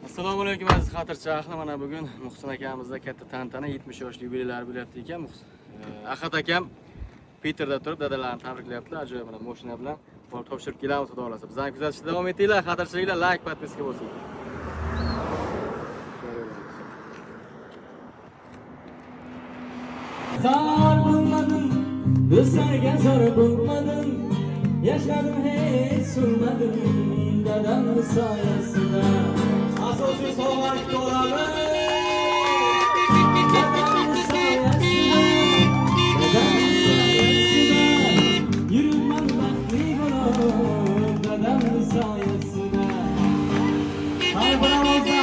Assalomu alaykum aziz xotirjamlar. Mana bugun Muhsin akamizda katta tantana 70 yoshli yubileylar bo'lyapti ekan. Ahad akam Peterda turib dadalarini tabriklayaptilar. Ajoyib mana mashina bilan borib topshirib kelamiz xudo xolasa. Bizani kuzatishda davom etinglar. Xotirjamliklar, like, podpiska bo'lsin. Zor bulmadım, dostlarga zor bulmadım. Yaşadım hiç sunmadım, dadamın sayesinde. Asosiy sovg'a to'lami. Dadamın sayesinde, dadamın sayesinde. Yürümem baxtli bo'lib, dadamın sayesinde. Hay bravo.